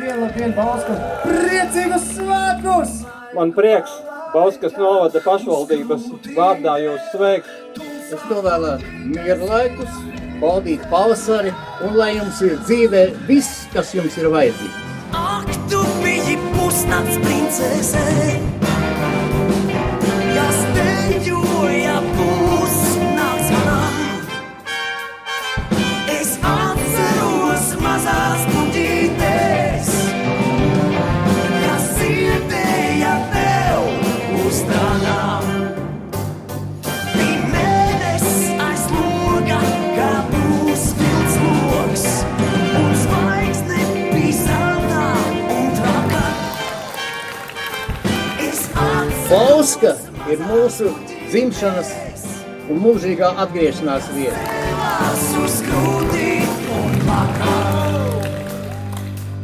Labdien, Bauskas! Priecīgus svētkus! Man prieks Bauskas novada pašvaldības vārdā jūs sveikt. Es novēlētu mieru laikus, baudīt pavasari un lai jums ir dzīvē viss, kas jums ir vajadzīgs. Ak, tu biji pusnakts princese, kas dejoja pusnakts manām. Es atceros mazās puķītes, kas ziedēja tev uz tādām. Bija mēnesis aiz loga, kā pusvilts logs, un zvaigzne bija zeltā un traka. Es atceros Bauska ir mūsu dzimšanas un mūžīgā atgriešanās vieta. uz krūti un plakā.